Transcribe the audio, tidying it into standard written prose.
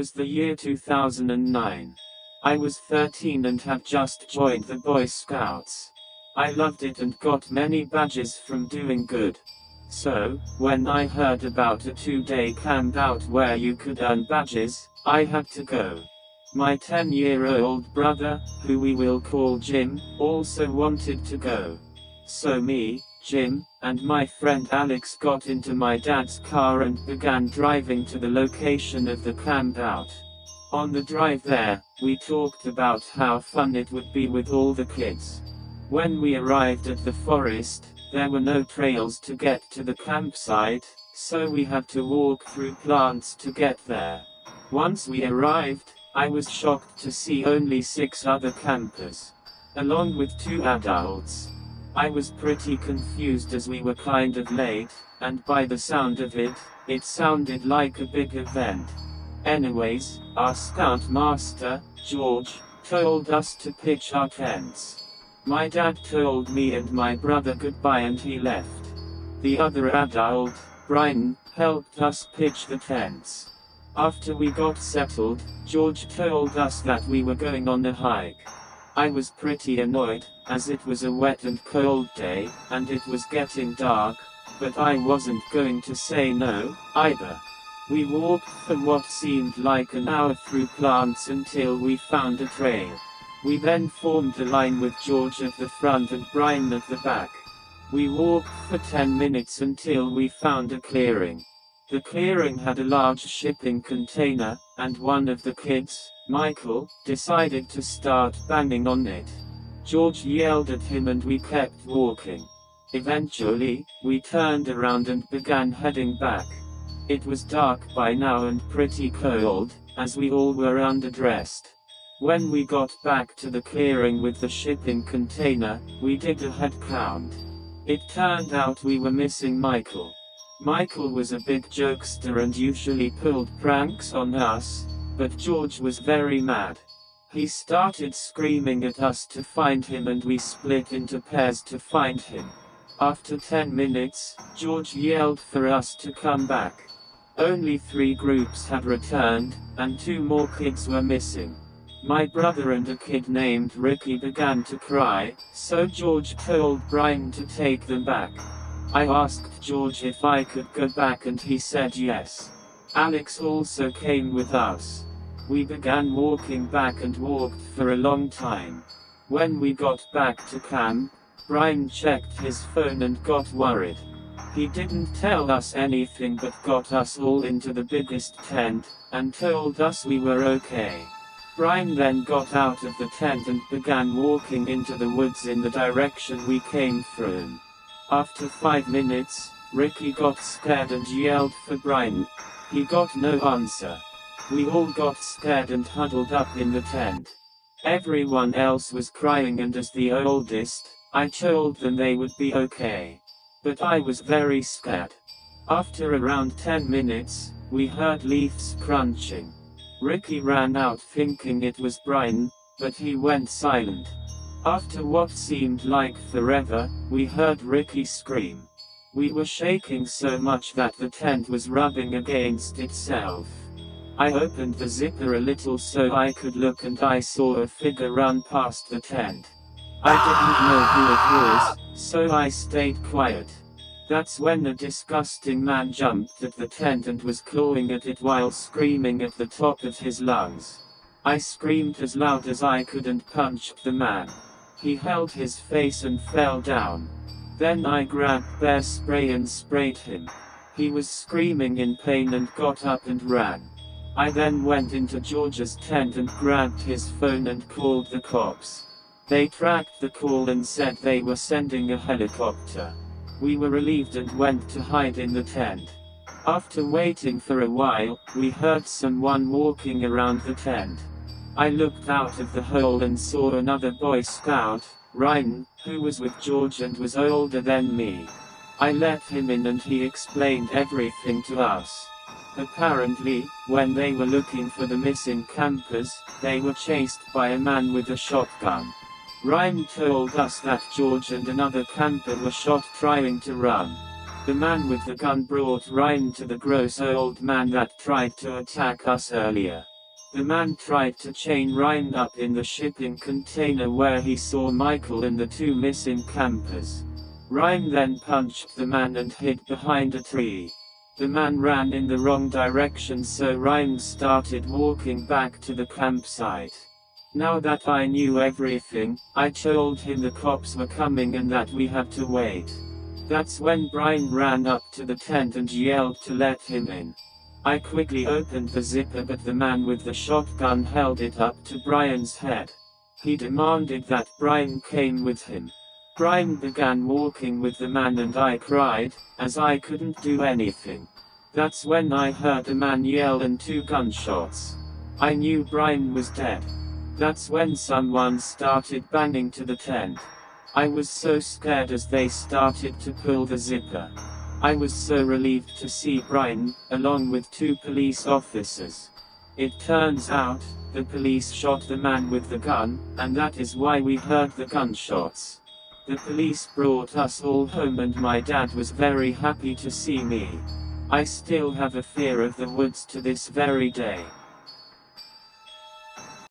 was the year 2009. I was 13 and had just joined the Boy Scouts. I loved it and got many badges from doing good. So, when I heard about a 2-day camp out where you could earn badges, I had to go. My 10-year-old brother, who we will call Jim, also wanted to go. So me, Jim, and my friend Alex got into my dad's car and began driving to the location of the camp out. On the drive there, we talked about how fun it would be with all the kids. When we arrived at the forest, there were no trails to get to the campsite, so we had to walk through plants to get there. Once we arrived, I was shocked to see only 6 other campers, along with 2 adults. I was pretty confused as we were kind of late, and by the sound of it, it sounded like a big event. Anyways, our scout master, George, told us to pitch our tents. My dad told me and my brother goodbye and he left. The other adult, Brian, helped us pitch the tents. After we got settled, George told us that we were going on a hike. I was pretty annoyed, as it was a wet and cold day, and it was getting dark, but I wasn't going to say no, either. We walked for what seemed like an hour through plants until we found a trail. We then formed a line with George at the front and Brian at the back. We walked for 10 minutes until we found a clearing. The clearing had a large shipping container, and one of the kids, Michael, decided to start banging on it. George yelled at him and we kept walking. Eventually, we turned around and began heading back. It was dark by now and pretty cold, as we all were underdressed. When we got back to the clearing with the shipping container, we did a head count. It turned out we were missing Michael. Michael was a big jokester and usually pulled pranks on us, but George was very mad. He started screaming at us to find him and we split into pairs to find him. After 10 minutes, George yelled for us to come back. Only 3 groups had returned, and 2 more kids were missing. My brother and a kid named Ricky began to cry, so George told Brian to take them back. I asked George if I could go back and he said yes. Alex also came with us. We began walking back and walked for a long time. When we got back to camp, Brian checked his phone and got worried. He didn't tell us anything but got us all into the biggest tent, and told us we were okay. Brian then got out of the tent and began walking into the woods in the direction we came from. After 5 minutes, Ricky got scared and yelled for Brian. He got no answer. We all got scared and huddled up in the tent. Everyone else was crying and as the oldest, I told them they would be okay. But I was very scared. After around 10 minutes, we heard leaves crunching. Ricky ran out thinking it was Brian, but he went silent. After what seemed like forever, we heard Ricky scream. We were shaking so much that the tent was rubbing against itself. I opened the zipper a little so I could look and I saw a figure run past the tent. I didn't know who it was, so I stayed quiet. That's when a disgusting man jumped at the tent and was clawing at it while screaming at the top of his lungs. I screamed as loud as I could and punched the man. He held his face and fell down. Then I grabbed bear spray and sprayed him. He was screaming in pain and got up and ran. I then went into George's tent and grabbed his phone and called the cops. They tracked the call and said they were sending a helicopter. We were relieved and went to hide in the tent. After waiting for a while, we heard someone walking around the tent. I looked out of the hole and saw another Boy Scout, Ryan, who was with George and was older than me. I let him in and he explained everything to us. Apparently, when they were looking for the missing campers, they were chased by a man with a shotgun. Ryan told us that George and another camper were shot trying to run. The man with the gun brought Ryan to the gross old man that tried to attack us earlier. The man tried to chain Ryan up in the shipping container where he saw Michael and the two missing campers. Ryan then punched the man and hid behind a tree. The man ran in the wrong direction, so Ryan started walking back to the campsite. Now that I knew everything, I told him the cops were coming and that we had to wait. That's when Brian ran up to the tent and yelled to let him in. I quickly opened the zipper, but the man with the shotgun held it up to Brian's head. He demanded that Brian came with him. Brian began walking with the man and I cried, as I couldn't do anything. That's when I heard a man yell and 2 gunshots. I knew Brian was dead. That's when someone started banging to the tent. I was so scared as they started to pull the zipper. I was so relieved to see Brian, along with 2 police officers. It turns out, the police shot the man with the gun, and that is why we heard the gunshots. The police brought us all home and my dad was very happy to see me. I still have a fear of the woods to this very day.